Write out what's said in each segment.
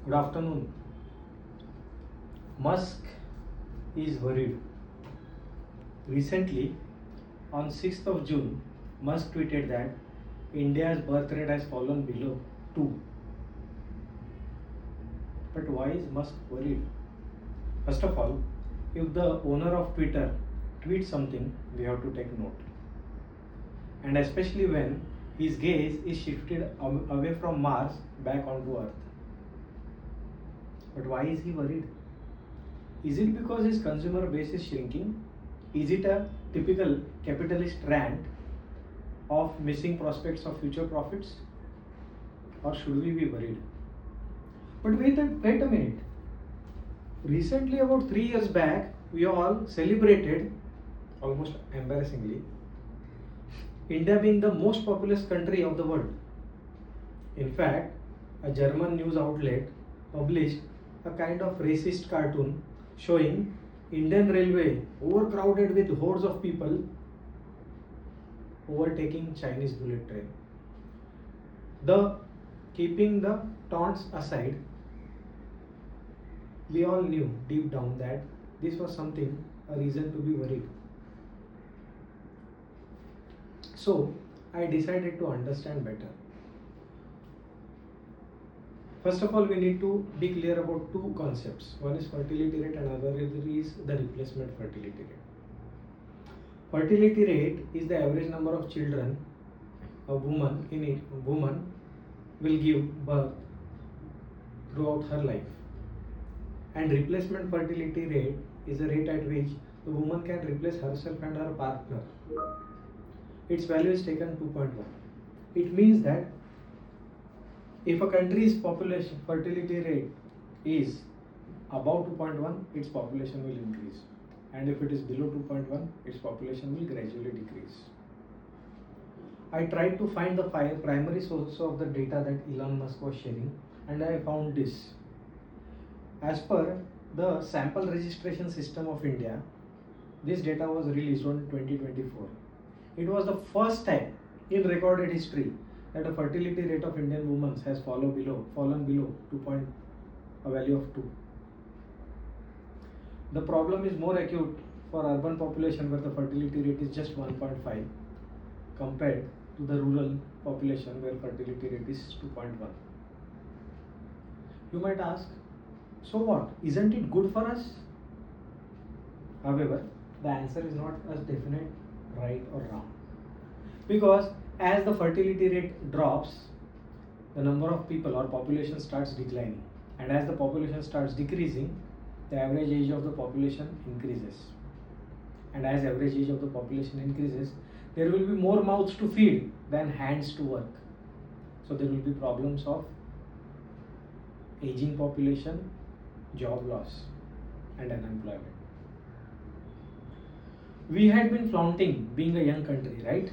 Good afternoon. Musk is worried. Recently, on 6th of June, Musk tweeted that India's birth rate has fallen below 2. But why is Musk worried? First of all, if the owner of Twitter tweets something, we have to take note. And especially when his gaze is shifted away from Mars back onto Earth. But why is he worried? Is it because his consumer base is shrinking? Is it a typical capitalist rant of missing prospects of future profits? Or should we be worried? But wait a minute. Recently, about 3 years back, we all celebrated, almost embarrassingly, India being the most populous country of the world. In fact, a German news outlet published a kind of racist cartoon showing Indian railway overcrowded with hordes of people overtaking Chinese bullet train. Keeping the taunts aside, we all knew deep down that this was a reason to be worried. So I decided to understand better. First of all, we need to be clear about two concepts. One is fertility rate and another is the replacement fertility rate. Fertility rate is the average number of children a woman will give birth throughout her life. And replacement fertility rate is the rate at which the woman can replace herself and her partner. Its value is taken 2.1. It means that if a country's population fertility rate is above 2.1, its population will increase. And if it is below 2.1, its population will gradually decrease. I tried to find the primary source of the data that Elon Musk was sharing, and I found this. As per the sample registration system of India, this data was released on 2024. It was the first time in recorded history that a fertility rate of Indian women has fallen below a value of 2. The problem is more acute for urban population where the fertility rate is just 1.5 compared to the rural population where fertility rate is 2.1. You might ask, so what? Isn't it good for us? However, the answer is not as definite right or wrong. Because as the fertility rate drops, the number of people or population starts declining. And as the population starts decreasing, the average age of the population increases. And as average age of the population increases, there will be more mouths to feed than hands to work. So there will be problems of aging population, job loss, and unemployment. We had been flaunting being a young country, right?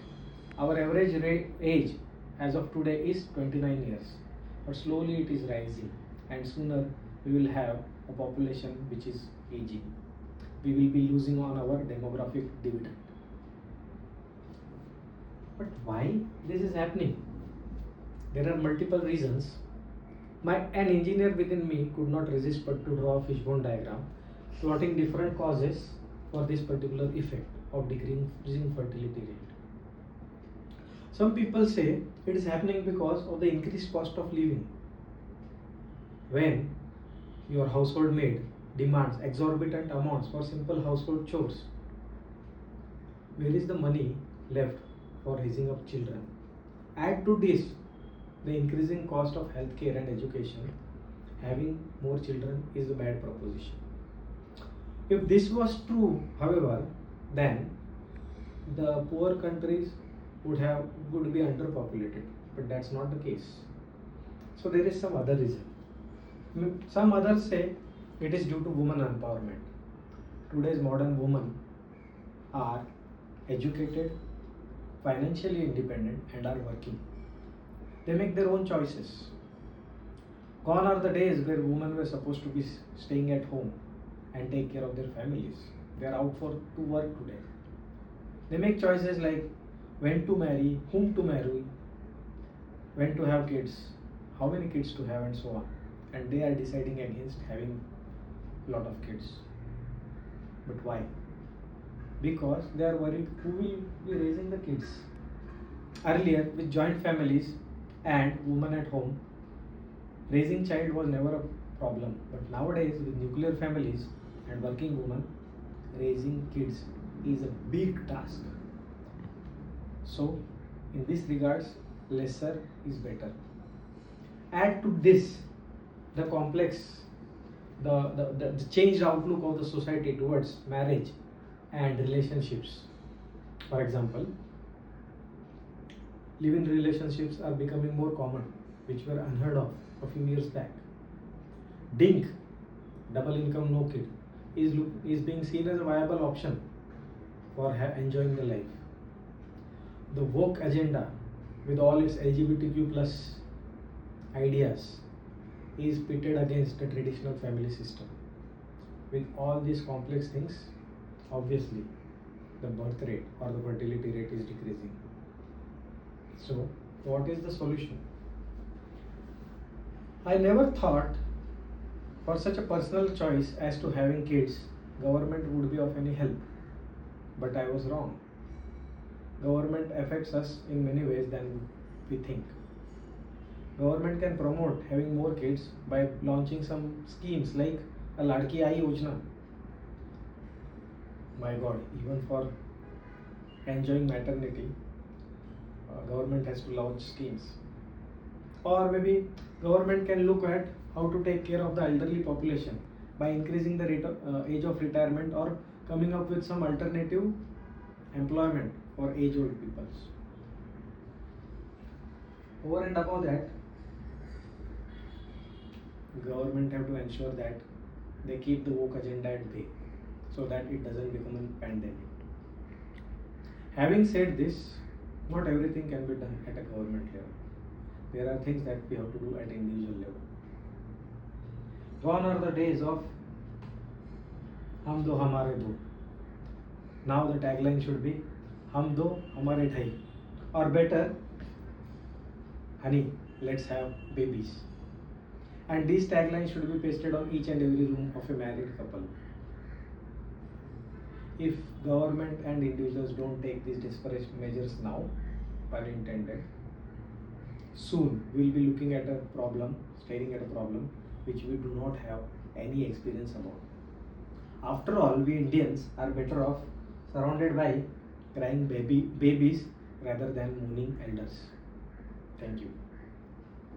Our average age as of today is 29 years, but slowly it is rising, and sooner we will have a population which is aging. We will be losing on our demographic dividend. But why this is happening? There are multiple reasons. An engineer within me could not resist but to draw a fishbone diagram plotting different causes for this particular effect of decreasing fertility rate. Some people say it is happening because of the increased cost of living. When your household maid demands exorbitant amounts for simple household chores, where is the money left for raising up children? Add to this the increasing cost of healthcare and education. Having more children is a bad proposition. If this was true, however, then the poor countries would be underpopulated, but that's not the case. So there is some other reason. Some others say it is due to women empowerment. Today's modern women are educated, financially independent, and are working. They make their own choices. Gone are the days where women were supposed to be staying at home and take care of their families. They are out to work today. They make choices like when to marry, whom to marry, when to have kids, how many kids to have, and so on. and they are deciding against having a lot of kids. But why? Because they are worried who will be raising the kids. Earlier, with joint families and women at home, raising child was never a problem. But nowadays, with nuclear families and working women, raising kids is a big task. So, in this regards, lesser is better. Add to this the complex, the changed outlook of the society towards marriage and relationships. For example, live-in relationships are becoming more common, which were unheard of a few years back. DINK, double income no kid, is being seen as a viable option for enjoying the life. The woke agenda, with all its LGBTQ plus ideas, is pitted against the traditional family system. With all these complex things, obviously the birth rate or the fertility rate is decreasing. So, what is the solution? I never thought for such a personal choice as to having kids, government would be of any help. But I was wrong. Government affects us in many ways than we think. Government can promote having more kids by launching some schemes like a Ladki Aayi Yojana. My God, even for enjoying maternity, government has to launch schemes. Or maybe government can look at how to take care of the elderly population by increasing the age of retirement or coming up with some alternative employment for age-old people. Over and above that, government have to ensure that they keep the woke agenda at bay so that it doesn't become a pandemic. Having said this, not everything can be done at a government level. There are things that we have to do at an individual level. Gone are the days of Hum do hamare do. Now the tagline should be Hum do hamare dhai. Or better, honey, let's have babies. And these taglines should be pasted on each and every room of a married couple. If government and individuals don't take these desperate measures now, pun intended, soon we'll be looking at a problem, staring at a problem which we do not have any experience about. After all, we Indians are better off surrounded by crying babies rather than mooning elders. Thank you.